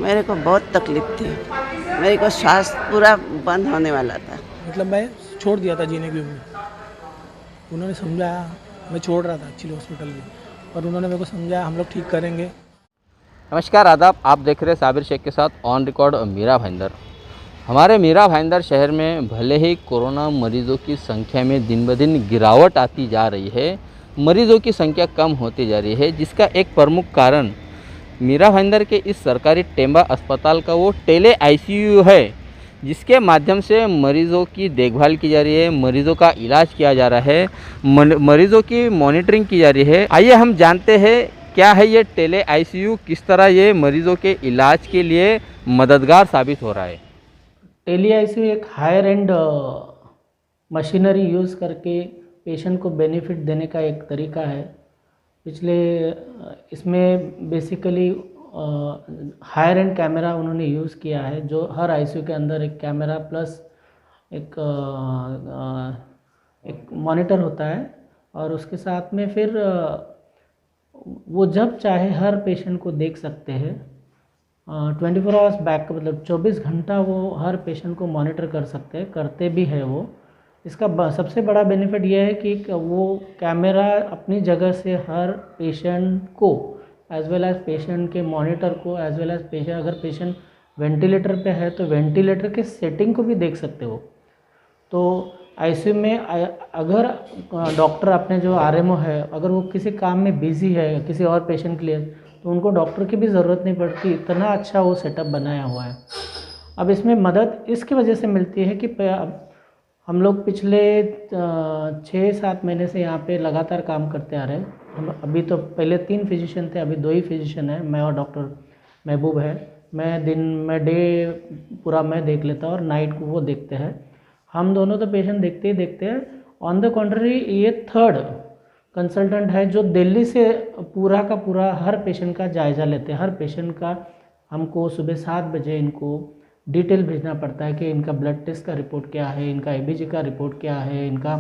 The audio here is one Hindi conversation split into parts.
मेरे को बहुत तकलीफ थी। मेरे को सांस पूरा बंद होने वाला था। मतलब मैं छोड़ दिया था जीने की उम्मीद। उन्होंने समझाया, मैं छोड़ रहा था एक्चुअली हॉस्पिटल भी, पर उन्होंने मेरे को समझाया हम लोग ठीक करेंगे। नमस्कार आदाब, आप देख रहे हैं साबिर शेख के साथ ऑन रिकॉर्ड मीरा भाईंदर। हमारे मीरा भाईंदर शहर में भले ही कोरोना मरीजों की संख्या में दिन ब दिन गिरावट आती जा रही है, मरीजों की संख्या कम होती जा रही है, जिसका एक प्रमुख कारण मीरा भाईंदर के इस सरकारी टेम्बा अस्पताल का वो टेले आईसीयू है, जिसके माध्यम से मरीज़ों की देखभाल की जा रही है, मरीज़ों का इलाज किया जा रहा है, मरीज़ों की मॉनिटरिंग की जा रही है। आइए हम जानते हैं क्या है ये टेले आईसीयू, किस तरह ये मरीज़ों के इलाज के लिए मददगार साबित हो रहा है। टेली आईसीयू एक हायर एंड मशीनरी यूज़ करके पेशेंट को बेनिफिट देने का एक तरीका है। इसमें बेसिकली हायर एंड कैमरा उन्होंने यूज़ किया है, जो हर आईसीयू के अंदर एक कैमरा प्लस एक मॉनिटर होता है, और उसके साथ में फिर वो जब चाहे हर पेशेंट को देख सकते हैं। 24 आवर्स बैक, मतलब 24 घंटा वो हर पेशेंट को मॉनिटर कर सकते हैं, करते भी है वो। इसका सबसे बड़ा बेनिफिट ये है कि वो कैमरा अपनी जगह से हर पेशेंट को एज वेल एज पेशेंट के मॉनिटर को एज वेल एज पेशेंट, अगर पेशेंट वेंटिलेटर पे है तो वेंटिलेटर के सेटिंग को भी देख सकते हो। तो आईसीयू में अगर डॉक्टर अपने जो आरएमओ है, अगर वो किसी काम में बिजी है किसी और पेशेंट के लिए, तो उनको डॉक्टर की भी ज़रूरत नहीं पड़ती। इतना अच्छा वो सेटअप बनाया हुआ है। अब इसमें मदद इसकी वजह से मिलती है कि हम लोग पिछले 6-7 महीने से यहाँ पे लगातार काम करते आ रहे हैं। हम अभी तो पहले 3 फिजिशियन थे, अभी 2 ही फिजिशियन हैं, मैं और डॉक्टर महबूब है। मैं दिन में डे पूरा मैं देख लेता हूँ और नाइट को वो देखते हैं। हम दोनों तो पेशेंट देखते ही देखते हैं। ऑन द कॉन्ट्ररी ये थर्ड कंसल्टेंट है जो दिल्ली से पूरा का पूरा हर पेशेंट का जायज़ा लेते हैं। हर पेशेंट का हमको सुबह 7 बजे इनको डिटेल भेजना पड़ता है कि इनका ब्लड टेस्ट का रिपोर्ट क्या है, इनका एबीजी का रिपोर्ट क्या है, इनका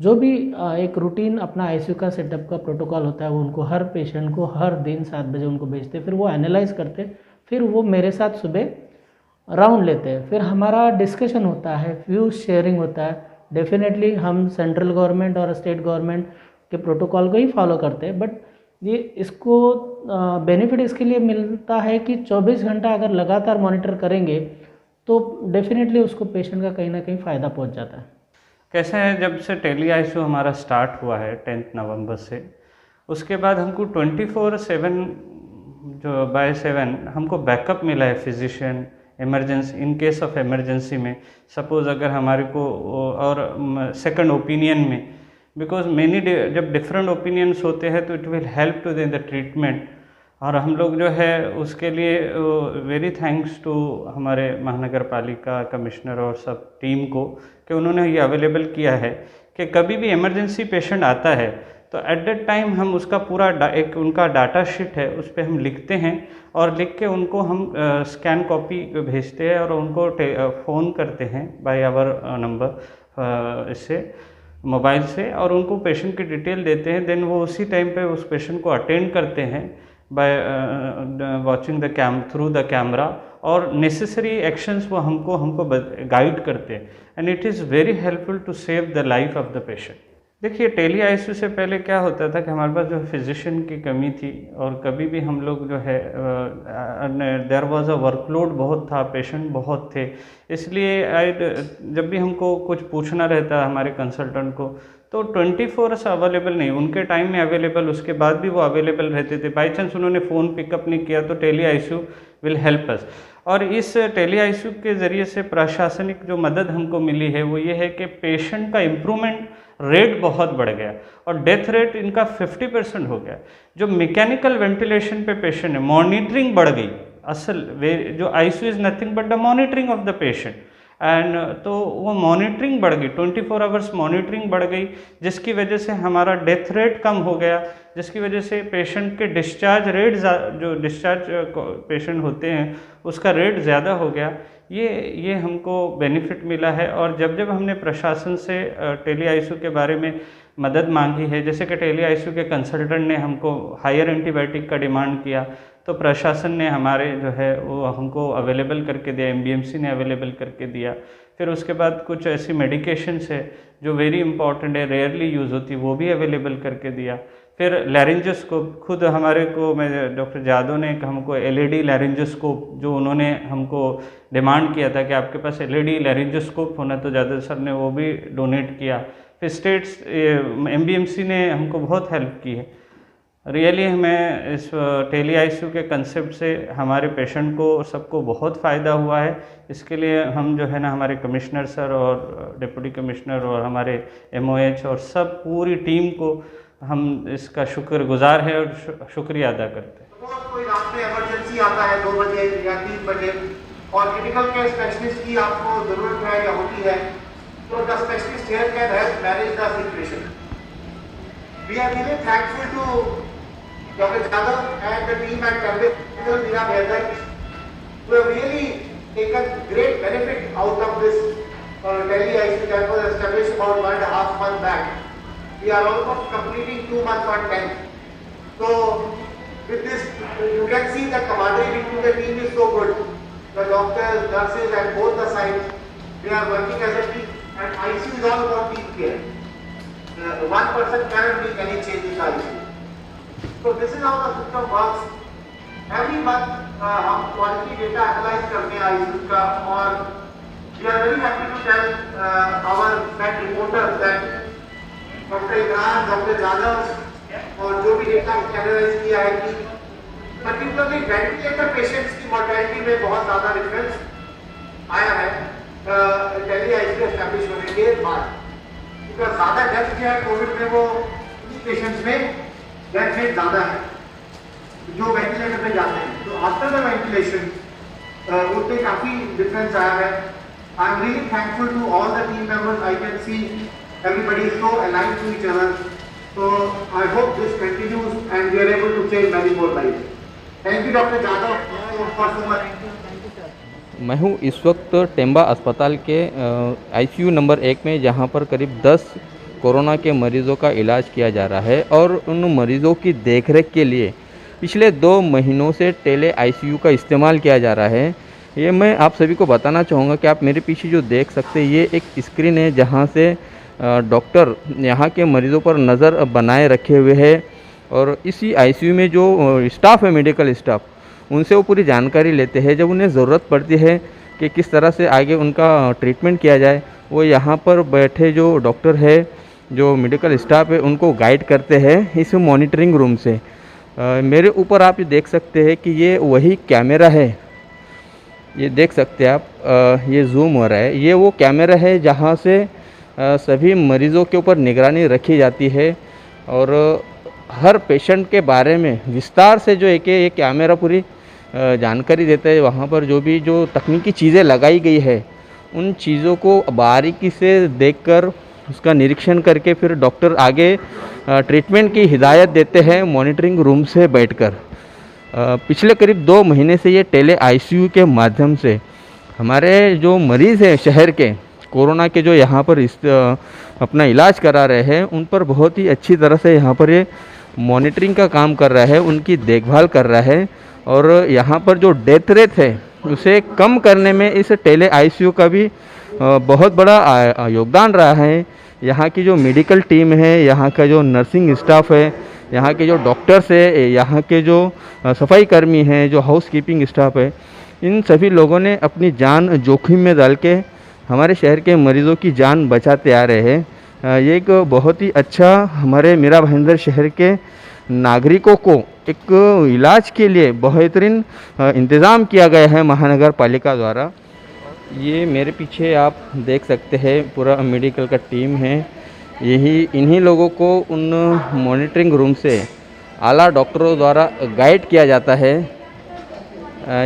जो भी एक रूटीन अपना आईसीयू का सेटअप का प्रोटोकॉल होता है, वो उनको हर पेशेंट को हर दिन 7 बजे उनको भेजते, फिर वो एनालाइज करते, फिर वो मेरे साथ सुबह राउंड लेते हैं, फिर हमारा डिस्कशन होता है, व्यूज शेयरिंग होता है। डेफिनेटली हम सेंट्रल गवर्नमेंट और स्टेट गवर्नमेंट के प्रोटोकॉल को ही फॉलो करते हैं, बट ये इसको बेनिफिट इसके लिए मिलता है कि 24 घंटा अगर लगातार मॉनिटर करेंगे तो डेफिनेटली उसको पेशेंट का कहीं ना कहीं फ़ायदा पहुंच जाता है। कैसे है, जब से टेली आईसीयू हमारा स्टार्ट हुआ है 10 नवंबर से, उसके बाद हमको 24/7 जो बाय 7 हमको बैकअप मिला है physician. Emergency, in case of emergency में सपोज़ अगर हमारे को और सेकंड ओपिनियन में, बिकॉज मैनी जब डिफरेंट ओपिनियंस होते हैं तो it will help to the treatment. और हम लोग जो है उसके लिए वेरी थैंक्स टू हमारे महानगर पालिका कमिश्नर और सब टीम को कि उन्होंने ये अवेलेबल किया है कि कभी भी इमरजेंसी पेशेंट आता है तो एट दैट टाइम हम उसका पूरा एक उनका डाटा शीट है, उस पर हम लिखते हैं और लिख के उनको हम स्कैन कॉपी भेजते हैं और उनको फ़ोन करते हैं बाय आवर नंबर इससे मोबाइल से, और उनको पेशेंट की डिटेल देते हैं। देन वो उसी टाइम पे उस पेशेंट को अटेंड करते हैं by watching the through the camera, और नेसेसरी एक्शंस वो हमको गाइड करते हैं, and it is very helpful to save the life of the patient. देखिए, टेली आईसीयू से पहले क्या होता था कि हमारे पास जो फिजिशियन की कमी थी, और कभी भी हम लोग जो है देयर वाज अ वर्कलोड बहुत था, पेशेंट बहुत थे, इसलिए जब भी हमको कुछ पूछना रहता हमारे कंसल्टेंट को तो 24 अवेलेबल नहीं, उनके टाइम में अवेलेबल, उसके बाद भी वो अवेलेबल रहते थे। बाई चांस उन्होंने फ़ोन पिकअप नहीं किया तो tele ICU will help us. और इस टेली आईसीयू के ज़रिए से प्रशासनिक जो मदद हमको मिली है वो ये है कि पेशेंट का इम्प्रूवमेंट रेट बहुत बढ़ गया और डेथ रेट इनका 50% हो गया। जो मैकेनिकल वेंटिलेशन पे पेशेंट है, मॉनिटरिंग बढ़ गई। असल जो ICU is nothing but the monitoring of the patient, and तो वो मॉनिटरिंग बढ़ गई, 24 आवर्स मॉनिटरिंग बढ़ गई, जिसकी वजह से हमारा डेथ रेट कम हो गया, जिसकी वजह से पेशेंट के डिस्चार्ज रेट, जो डिस्चार्ज पेशेंट होते हैं उसका रेट ज़्यादा हो गया। ये हमको बेनिफिट मिला है। और जब जब हमने प्रशासन से टेली आईसीयू के बारे में मदद मांगी है, जैसे कि टेली आईसीयू के कंसल्टेंट ने हमको हायर एंटीबायोटिक का डिमांड किया, तो प्रशासन ने हमारे जो है वो हमको अवेलेबल करके दिया, MBMC ने अवेलेबल करके दिया। फिर उसके बाद कुछ ऐसी मेडिकेशंस है जो वेरी इंपॉर्टेंट है, रेयरली यूज़ होती, वो भी अवेलेबल करके दिया। फिर लैरिंजोस्कोप खुद हमारे को, मैं डॉक्टर जादव ने हमको LED लैरिंजोस्कोप जो उन्होंने हमको डिमांड किया था कि आपके पास LED लैरिंजोस्कोप होना, तो जादव सर ने वो भी डोनेट किया। फिर स्टेट्स MBMC ने हमको बहुत हेल्प की है। रियली हमें इस टेली ICU के कंसेप्ट से हमारे पेशेंट को सबको बहुत फ़ायदा हुआ है। इसके लिए हम जो है ना हमारे कमिश्नर सर और डिप्टी कमिश्नर और हमारे MOH और सब पूरी टीम को हम इसका शुक्रगुजार है और शुक्रिया अदा करते हैं। कोई रात में इमरजेंसी आता है 2 बजे या 3 बजे और क्रिटिकल केयर स्पेशलिस्ट की आपको ज़रूरत है या होती है, तो the specialist here can help manage the situation. We are really thankful to Dr. Jadhav and the team at Campbell Mira Bhaindar, who have really taken great benefit out of this tele ICU that was established about 1.5 months back. We are almost completing 2 months on 10th. So with this, you can see the camaraderie between the team is so good. The doctors, nurses at both the sides, they are working as a team, and ICU is all about team care. One person cannot make any change in the ICU. So this is how the system works. Every month हम क्वालिटी डेटा एनालाइज करते हैं ICU का, और we are very happy to tell our med reporters that Dr. Imran, Dr. Jadhav और जो भी डेटा एनालाइज किया है कि पर्टिकुलरली वेंटिलेटर पेशेंट्स की मोर्टेलिटी में बहुत ज़्यादा डिफरेंस आया है टेली ICU एस्टैब्लिश होने के बाद, क्योंकि ज़्यादा डेथ जो है कोविड में वो पेशेंट्स में डेथ रेट ज़्यादा है जो वेंटिलेटर पे जाते हैं। तो आफ्टर द वेंटिलेशन उसमें काफ़ी डिफरेंस आया है। I am really thankful to all the team members. I can see everybody is so aligned to each other. So I hope this continues and we are able to save many more lives. Thank you Dr. Jadhav for so much. मैं हूँ इस वक्त टेम्बा अस्पताल के ICU नंबर 1 में, जहाँ पर करीब 10 कोरोना के मरीज़ों का इलाज किया जा रहा है और उन मरीज़ों की देखरेख के लिए पिछले 2 महीनों से टेले ICU का इस्तेमाल किया जा रहा है। ये मैं आप सभी को बताना चाहूँगा कि आप मेरे पीछे जो देख सकते हैं ये एक स्क्रीन है जहाँ से डॉक्टर यहाँ के मरीज़ों पर नज़र बनाए रखे हुए हैं, और इसी ICU में जो स्टाफ है, मेडिकल स्टाफ, उनसे वो पूरी जानकारी लेते हैं। जब उन्हें ज़रूरत पड़ती है कि किस तरह से आगे उनका ट्रीटमेंट किया जाए, वो यहाँ पर बैठे जो डॉक्टर है, जो मेडिकल स्टाफ है, उनको गाइड करते हैं इस मॉनिटरिंग रूम से। मेरे ऊपर आप ये देख सकते हैं कि ये वही कैमरा है, ये देख सकते हैं आप, ये जूम हो रहा है, ये वो कैमरा है जहाँ से सभी मरीज़ों के ऊपर निगरानी रखी जाती है और हर पेशेंट के बारे में विस्तार से जो एक ये कैमरा पूरी जानकारी देता है। वहाँ पर जो तकनीकी चीज़ें लगाई गई है, उन चीज़ों को बारीकी से देखकर उसका निरीक्षण करके फिर डॉक्टर आगे ट्रीटमेंट की हिदायत देते हैं मॉनिटरिंग रूम से बैठकर। पिछले करीब 2 महीने से ये टेले ICU के माध्यम से हमारे जो मरीज़ हैं शहर के, कोरोना के, जो यहाँ पर अपना इलाज करा रहे हैं, उन पर बहुत ही अच्छी तरह से यहाँ पर ये मॉनिटरिंग का काम कर रहा है, उनकी देखभाल कर रहा है। और यहाँ पर जो डेथ रेट है उसे कम करने में इस टेले ICU का भी बहुत बड़ा योगदान रहा है। यहाँ की जो मेडिकल टीम है, यहाँ का जो नर्सिंग स्टाफ है, यहाँ के जो डॉक्टर्स है, यहाँ के जो सफाई कर्मी हैं, जो हाउस कीपिंग स्टाफ है, इन सभी लोगों ने अपनी जान जोखिम में डाल के हमारे शहर के मरीज़ों की जान बचाते आ रहे हैं। ये एक बहुत ही अच्छा हमारे मीरा भाईंदर शहर के नागरिकों को एक इलाज के लिए बेहतरीन इंतज़ाम किया गया है महानगर पालिका द्वारा। ये मेरे पीछे आप देख सकते हैं पूरा मेडिकल का टीम है। इन्हीं लोगों को उन मॉनिटरिंग रूम से आला डॉक्टरों द्वारा गाइड किया जाता है।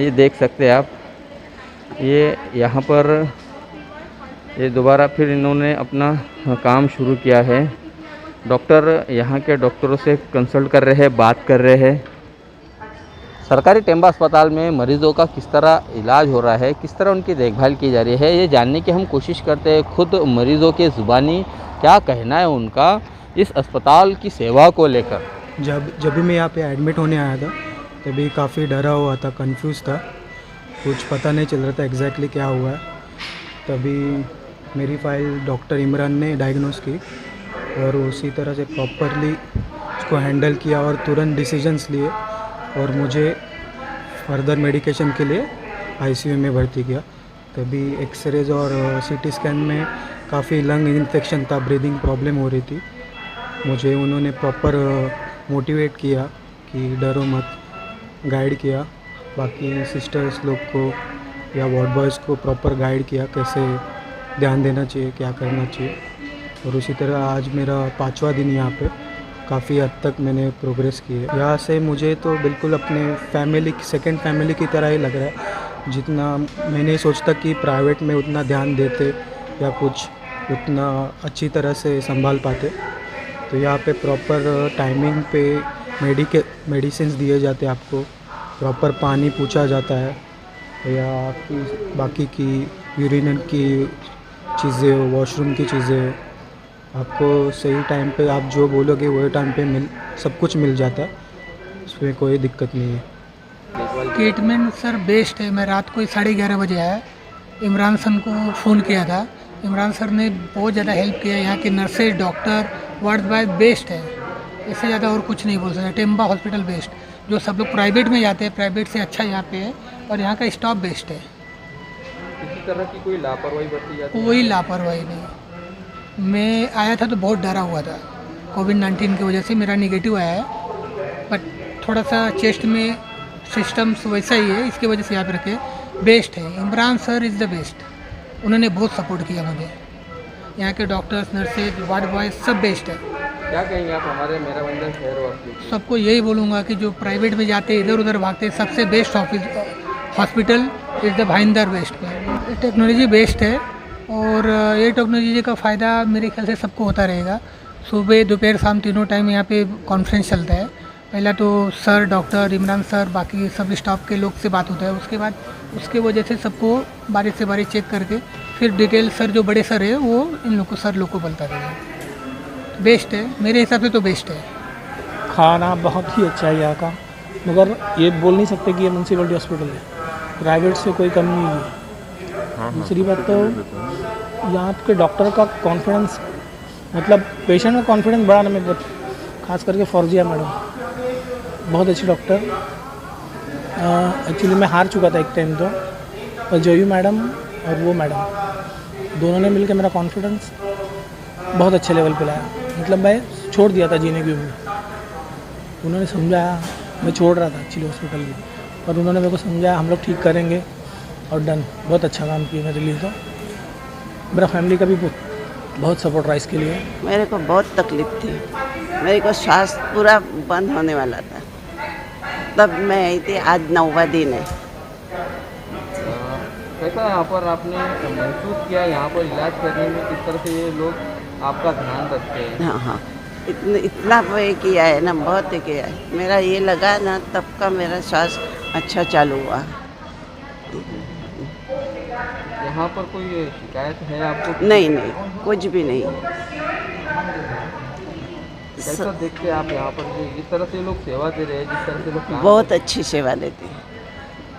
ये देख सकते हैं आप, ये यहाँ पर ये दोबारा फिर इन्होंने अपना काम शुरू किया है। डॉक्टर यहाँ के डॉक्टरों से कंसल्ट कर रहे हैं, बात कर रहे हैं। सरकारी टेम्बा अस्पताल में मरीज़ों का किस तरह इलाज हो रहा है, किस तरह उनकी देखभाल की जा रही है, ये जानने की हम कोशिश करते हैं। खुद मरीज़ों के ज़ुबानी क्या कहना है उनका इस अस्पताल की सेवा को लेकर। जब भी मैं यहाँ पे एडमिट होने आया था तभी काफ़ी डरा हुआ था, कंफ्यूज था, कुछ पता नहीं चल रहा था एग्जैक्टली क्या हुआ है। तभी मेरी फ़ाइल डॉक्टर इमरान ने डायग्नोस की और उसी तरह से प्रॉपरली उसको हैंडल किया और तुरंत डिसीजंस लिए और मुझे फर्दर मेडिकेशन के लिए आईसीयू में भर्ती किया। तभी एक्सरेज और सीटी स्कैन में काफ़ी लंग इन्फेक्शन था, ब्रीदिंग प्रॉब्लम हो रही थी। मुझे उन्होंने प्रॉपर मोटिवेट किया कि डरो मत, गाइड किया। बाकी सिस्टर्स लोग को या वार्ड बॉयज़ को प्रॉपर गाइड किया कैसे ध्यान देना चाहिए, क्या करना चाहिए। और उसी तरह आज मेरा 5वां दिन यहाँ पे, काफ़ी हद तक मैंने प्रोग्रेस की है। यहाँ से मुझे तो बिल्कुल अपने फैमिली, सेकंड फैमिली की तरह ही लग रहा है। जितना मैंने सोचता कि प्राइवेट में उतना ध्यान देते या कुछ उतना अच्छी तरह से संभाल पाते, तो यहाँ पे प्रॉपर टाइमिंग पे मेडिसिन दिए जाते, आपको प्रॉपर पानी पूछा जाता है या आपकी बाकी की यूरिन की चीज़ें, वॉशरूम की चीज़ें, आपको सही टाइम पे आप जो बोलोगे वही टाइम पे सब कुछ मिल जाता है, उसमें कोई दिक्कत नहीं है। ट्रीटमेंट सर बेस्ट है। मैं रात को 11:30 बजे आया, इमरान सर को फ़ोन किया था। इमरान सर ने बहुत ज़्यादा हेल्प किया। यहाँ के nurses, doctor, ward boy best है। इससे ज़्यादा और कुछ नहीं बोल सकते। टेम्बा हॉस्पिटल बेस्ट, जो सब लोग प्राइवेट में जाते हैं, प्राइवेट से अच्छा यहाँ पे है। और यहाँ का स्टाफ बेस्ट है। किसी तरह की कोई लापरवाही बरती जाती है? कोई लापरवाही नहीं। मैं आया था तो बहुत डरा हुआ था, कोविड-19 की वजह से मेरा नेगेटिव आया है, बट थोड़ा सा चेस्ट में सिस्टम्स वैसा ही है, इसकी वजह से यहाँ पे रखे। बेस्ट है, Imran sir is the best. उन्होंने बहुत सपोर्ट किया मुझे। यहाँ के डॉक्टर्स, नर्सेज, वार्ड बॉय सब बेस्ट है। क्या कहेंगे आप हमारे मेरा भाईंदर शहर वासियों को? सबको यही बोलूँगा कि जो प्राइवेट में जाते हैं, इधर उधर भागते हैं, सबसे best hospital is the Bhayandar best पे। टेक्नोलॉजी बेस्ट है और ये टेक्नोलॉजी का फ़ायदा मेरे ख्याल से सबको होता रहेगा। सुबह, दोपहर, शाम तीनों टाइम यहाँ पे कॉन्फ्रेंस चलता है। पहला तो सर, डॉक्टर इमरान सर, बाकी सब स्टाफ के लोग से बात होता है। उसके बाद उसके वजह से सबको बारी से बारी चेक करके फिर डिटेल सर, जो बड़े सर है वो इन लोग को सर लोग को बोलता रहेगा। बेस्ट है, मेरे हिसाब से तो बेस्ट है। खाना बहुत ही अच्छा है यहाँ का, मगर ये बोल नहीं सकते कि ये म्यूनसिपलिटी हॉस्पिटल है, प्राइवेट से कोई कमी नहीं है। दूसरी बात तो यहाँ के डॉक्टर का कॉन्फिडेंस, मतलब पेशेंट का कॉन्फिडेंस बढ़ाने में बहुत, खास करके फौजिया मैडम बहुत अच्छी डॉक्टर। एक्चुअली मैं हार चुका था एक टाइम तो, और जोयू मैडम और वो मैडम दोनों ने मिलकर मेरा कॉन्फिडेंस बहुत अच्छे लेवल पे लाया। मतलब मैं छोड़ दिया था जीने की उम्मीद, उन्होंने समझाया। मैं छोड़ रहा था एक्चुअली हॉस्पिटल में, पर उन्होंने मेरे को समझाया हम लोग ठीक करेंगे और डन। बहुत अच्छा काम किया मेरे लिए। तो मेरा फैमिली का भी बहुत सपोर्ट रहा इसके लिए। मेरे को बहुत तकलीफ थी, मेरे को सांस पूरा बंद होने वाला था, तब मैं आई थी। आज 9वां दिन है। कैसा यहाँ पर आपने महसूस किया, यहाँ पर इलाज करने में किस तरह से ये लोग आपका ध्यान रखते हैं? हाँ हाँ, इतना ये किया है ना, बहुत ही किया है। मेरा ये लगा ना, तब का मेरा सांस अच्छा चालू हुआ। यहाँ पर कोई शिकायत है आपको? नहीं नहीं, कुछ भी नहीं। कैसा देखते हैं आप यहाँ पर जो जिस तरह से लोग सेवा दे रहे हैं, जिस तरह से लोग काम बहुत कर रहे अच्छी सेवा देते हैं। हैं,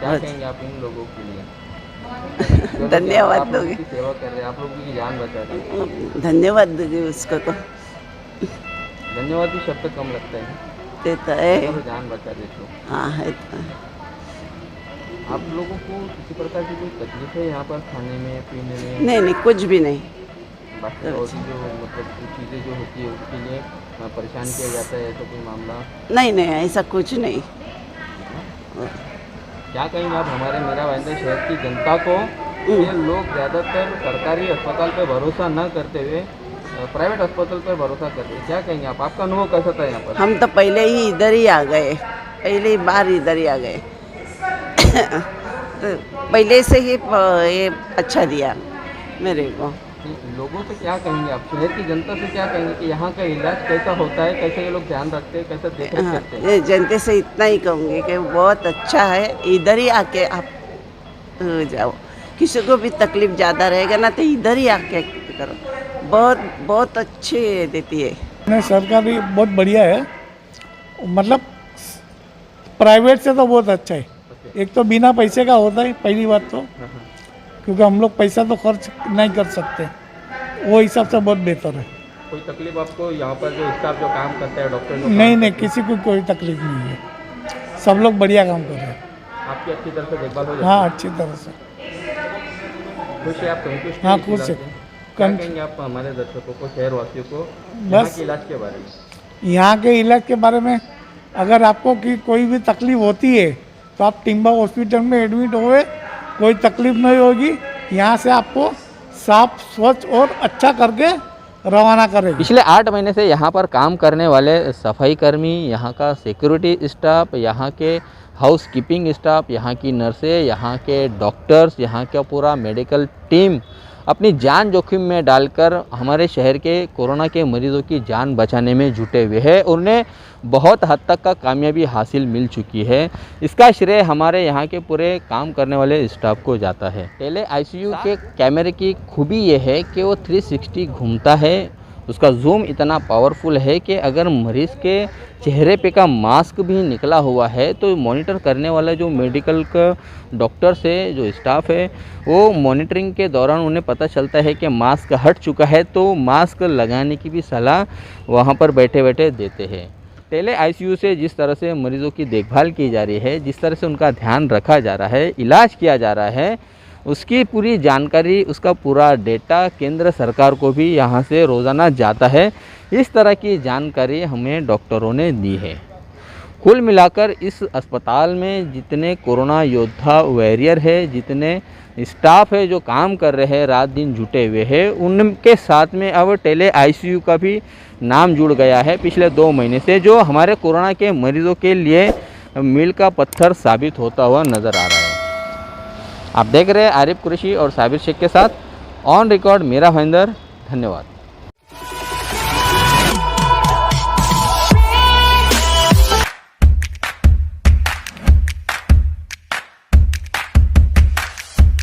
क्या कहेंगे आप इन लोगों के लिए? धन्यवाद आप लोगों दोगे। की सेवा कर रहे हैं, आप लोगों की जान बचा रहे हैं। धन्यवाद दोगे उसको तो धन्यवाद भी शब्द कम लगता है, देता है। तो जान बचा देते हो। हाँ है तो। आप लोगों को किसी प्रकार की कोई तकलीफ है यहाँ पर खाने में, पीने में? नहीं नहीं, कुछ भी नहीं। बाकी और भी जो मतलब चीज़ें जो होती है उसके लिए परेशान किया जाता है, ऐसा कोई मामला? नहीं नहीं, ऐसा कुछ नहीं। क्या कहेंगे आप हमारे मेरा भाईंदर शहर की जनता को? ये लोग ज़्यादातर सरकारी अस्पताल पर भरोसा न करते हुए प्राइवेट अस्पताल पर भरोसा करते हैं, क्या कहेंगे आप? आपका अनुभव कैसा था यहाँ पर? हम तो पहले ही इधर ही आ गए, पहली बार इधर ही आ गए। तो पहले से ही ये अच्छा दिया मेरे को। लोगों से क्या कहेंगे आप, शहर की जनता से क्या कहेंगे कि यहाँ का इलाज कैसा होता है, कैसे ये लोग ध्यान रखते हैं, कैसे देख रेख करते हैं? ये जनता से इतना ही कहूँगी कि बहुत अच्छा है, इधर ही आके आप हो जाओ। किसी को भी तकलीफ ज़्यादा रहेगा ना तो इधर ही आके करो, बहुत बहुत अच्छे देती है। नहीं, सरकारी बहुत बढ़िया है। मतलब प्राइवेट से तो बहुत अच्छा है। एक तो बिना पैसे का होता है पहली बात तो, क्योंकि हम लोग पैसा तो खर्च नहीं कर सकते, वो हिसाब से बहुत बेहतर है। कोई तकलीफ आपको यहाँ पर जो स्टाफ जो काम करता है, डॉक्टर नहीं, किसी को कोई तकलीफ नहीं है, सब लोग बढ़िया काम कर रहे हैं। आपकी अच्छी तरह से देखभाल हो जाती है? हाँ, अच्छी तरह से। खुश है आप? संतुष्ट? हाँ, खुश है। क्या कहेंगे आप हमारे दर्शकों को, शहरवासियों को बस यहाँ के इलाज के बारे में? यहाँ के इलाज के बारे में अगर आपको कि कोई भी तकलीफ होती है तो आप टिम्बा हॉस्पिटल में एडमिट हुए, कोई तकलीफ नहीं होगी। यहाँ से आपको साफ स्वच्छ और अच्छा करके रवाना करेगी। पिछले 8 महीने से यहाँ पर काम करने वाले सफाई कर्मी, यहाँ का सिक्योरिटी स्टाफ, यहाँ के हाउस कीपिंग स्टाफ, यहाँ की नर्सें, यहाँ के डॉक्टर्स, यहाँ का पूरा मेडिकल टीम अपनी जान जोखिम में डालकर हमारे शहर के कोरोना के मरीजों की जान बचाने में जुटे हुए हैं। उन्हें बहुत हद तक का कामयाबी हासिल मिल चुकी है। इसका श्रेय हमारे यहाँ के पूरे काम करने वाले स्टाफ को जाता है। टेले आईसीयू के कैमरे की खूबी ये है कि वो 360 घूमता है। उसका जूम इतना पावरफुल है कि अगर मरीज़ के चेहरे पे का मास्क भी निकला हुआ है तो मॉनिटर करने वाला जो मेडिकल का डॉक्टर्स है, जो स्टाफ है, वो मॉनिटरिंग के दौरान उन्हें पता चलता है कि मास्क हट चुका है तो मास्क लगाने की भी सलाह वहाँ पर बैठे बैठे देते हैं। टेले आईसीयू से जिस तरह से मरीज़ों की देखभाल की जा रही है, जिस तरह से उनका ध्यान रखा जा रहा है, इलाज किया जा रहा है, उसकी पूरी जानकारी, उसका पूरा डेटा केंद्र सरकार को भी यहाँ से रोज़ाना जाता है। इस तरह की जानकारी हमें डॉक्टरों ने दी है। कुल मिलाकर इस अस्पताल में जितने कोरोना योद्धा वॉरियर है, जितने स्टाफ है जो काम कर रहे हैं, रात दिन जुटे हुए हैं, उनके साथ में अब टेले आईसीयू का भी नाम जुड़ गया है पिछले 2 महीने से, जो हमारे कोरोना के मरीज़ों के लिए मील का पत्थर साबित होता हुआ नज़र आ रहा है। आप देख रहे हैं आरिफ कुरैशी और साबिर शेख के साथ ऑन रिकॉर्ड मेरा भाईंदर। धन्यवाद।